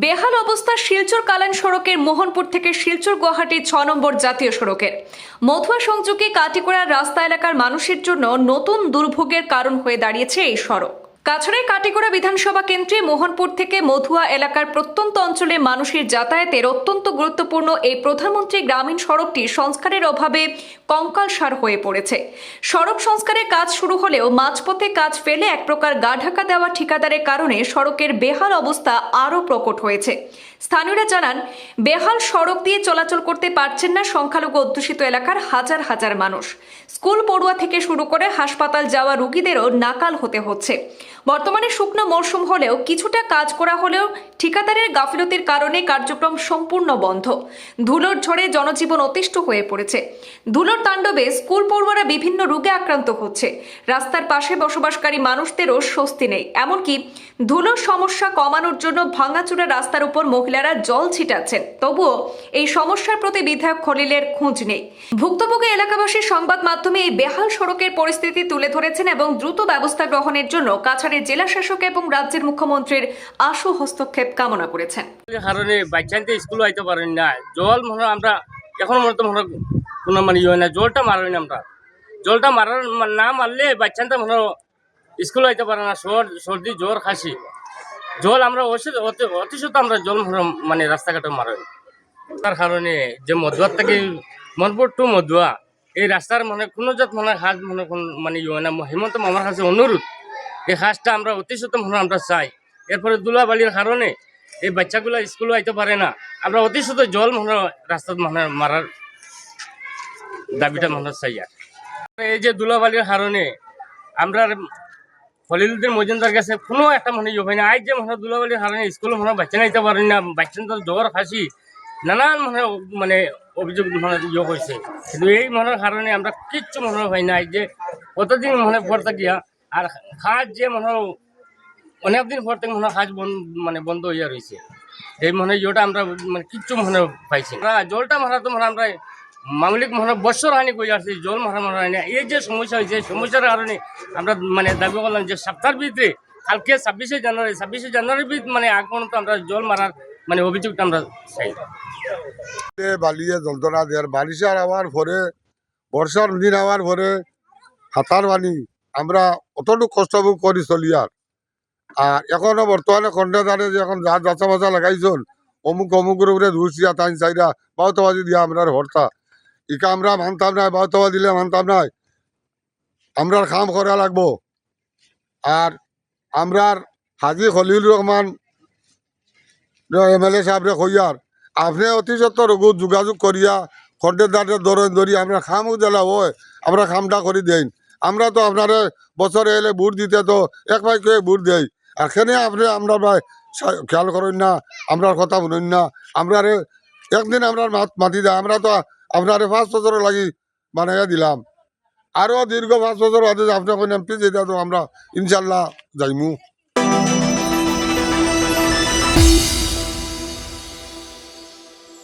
বেহাল অবস্থা শিলচর কালান সড়কের মোহনপুর থেকে শিলচর গুয়াহাটি 6 নম্বর জাতীয় সড়কের মধুয়া সংযোগে কাটিগড়া রাস্তা এলাকার মানুষের জন্য নতুন দুর্ভোগের কারণ হয়ে দাঁড়িয়েছে এই সড়ক। কাছাড়ের কাটিগড়া বিধানসভা কেন্দ্রে মোহনপুর থেকে মধুয়া এলাকার প্রত্যন্ত অঞ্চলে মানুষের যাতায়াতের অত্যন্ত গুরুত্বপূর্ণ এই প্রধানমন্ত্রী গ্রামীণ সড়কটি সংস্কারের অভাবে কঙ্কালসার হয়ে পড়েছে। সড়ক সংস্কারের কাজ শুরু হলেও মাঝপথে কাজ ফেলে এক প্রকার গা ঢাকা দেওয়া ঠিকাদারের কারণে সড়কের বেহাল অবস্থা আরও প্রকট হয়েছে। স্থানীয়রা জানান, বেহাল সড়ক দিয়ে চলাচল করতে পারছেন না সংখ্যালঘু অধ্যুষিত এলাকার হাজার হাজার মানুষ। স্কুল পড়ুয়া থেকে শুরু করে হাসপাতাল যাওয়া রোগীদেরও নাকাল হতে হচ্ছে। বর্তমানে শুকনো মরশুম হলেও কিছুটা কাজ করা হলেও ঠিকাদারের গাফিলতির কারণে কার্যক্রম সম্পূর্ণ বন্ধ। ধুলোর ঝড়ে জনজীবন অতিষ্ঠ হয়ে পড়েছে। ধুলোর তাণ্ডবে স্কুল পড়ুয়ারা বিভিন্ন রোগে আক্রান্ত হচ্ছে। রাস্তার পাশে বসবাসকারী মানুষদেরও স্বস্তি নেই। এমনকি ধুলোর সমস্যা কমানোর জন্য ভাঙাচুরা রাস্তার উপর মহিলারা জল ছিটাচ্ছেন, তবুও এই সমস্যার প্রতি বিধায়ক খলিলের খোঁজ নেই। ভুক্তভোগী এলাকাবাসী সংবাদ মাধ্যমে এই বেহাল সড়কের পরিস্থিতি তুলে ধরেছেন এবং দ্রুত ব্যবস্থা গ্রহণের জন্য কাছাড়ের জেলা শাসক এবং রাজ্যের মুখ্যমন্ত্রীর আশু হস্তক্ষেপ কামনা করেছেন। কারণে বাচ্চাতে স্কুল আইতে পারেন না, জল মনে আমরা এখন মনে মনে কোনো মানে ইয়ে না, জলটা মারেন আমরা, জলটা মারার না মারলে বাচ্চাতে মনে স্কুল আইতে পারে না। সর্দি জ্বর খাসি জল আমরা অতিশত আমরা জল মানে রাস্তাঘাটে মারেন। তার কারণে যে মধুয়ার থেকে মনপুর টু মধুয়া এই রাস্তার মানে কোনো জাত মনে হাজ মনে মানে ইয়ে না, হেমন্ত মামার কাছে অনুরোধ এই হাজটা আমরা অতিশত মনে আমরা চাই। এরপরে ধুলাবালির কারণে এই বাচ্চাগুলো স্কুলে আইতে পারে না, আমরা অতিশত জল মনে রাস্তা মানে মারার দাবিটা মনে চাই। আর এই যে ধুলাবালির কারণে আমরা খলিলুদ্দিন মজুমদার কাছে কোনো একটা মনে ইয়ে হয় না। আজ যে মনে ধুলাবালির কারণে স্কুলে মনে বাচ্চা নাইতে পারেন না, বাচ্চা তো জ্বর খাসি নানান মানে অভিযোগ মনে ইয়ে হয়েছে, কিন্তু এই মনের কারণে আমরা কিচ্ছু মনে হয় না। যে কতদিন মনে পর থাকিয়া আর কাজ যে মনে অনেকদিন পর থেকে মনে কাজ মানে বন্ধ হইয়া রয়েছে। এই মনে ইয়েটা আমরা মানে কিচ্ছু মনে পাইছি না। জলটা মারা তো মানে আমরা মামলিক মনে বছর হানি করে আসছি, জল মারা হয় না। এই যে সমস্যা হয়েছে, সমস্যার কারণে আমরা মানে দাবি করলাম যে সপ্তাহের ভিতরে কালকে 26শে জানুয়ারির মানে আগ পর্যন্ত আমরা জল মারার মানে অভিযোগটা আমরা চাই। বালিয়ে যন্ত্রণা দেওয়ার বারিশার আওয়ার পরে বর্ষার দিন আওয়ার পরে হাতার বানি আমরা অতটুকু কষ্ট করি চলি। আর এখনো বর্তমানে খন্ডেদারে যে এখন যা যাচা বাচা লাগাইছেন অমুকের উপরে ধুসিয়া টাইন চাইরা বাউতবাজি দিয়া আমরা হরতা ইকা আমরা মানতাম নাই, বাউতবা দিলে মানতাম নাই। আমরা কাম করা লাগবো। আর আমরার হাজি খলিল রহমান MLA সাহেবরে কইয়ার আপনি অতি সত্তর যোগাযোগ করিয়া খন্ডেদারে ধরি আমরা খামও দিলা হয়, আমরা খামটা করে দেন। আমরা তো আপনারে বছরে এলে ভোট দিতে তো এক ভাই কে ভোট দেই, আর সেখানে আপনি আমরা ভাই খেয়াল করেন না, আমরার কথা শুনেন না। আমরা একদিন আমরা মাতি দেয়, আমরা তো আপনারে 5 বছর লাগি বানাইয়া দিলাম, আরও দীর্ঘ 5 বছর বাদে আপনি কোন MP যেটা তো আমরা ইনশাল্লাহ যাইমু।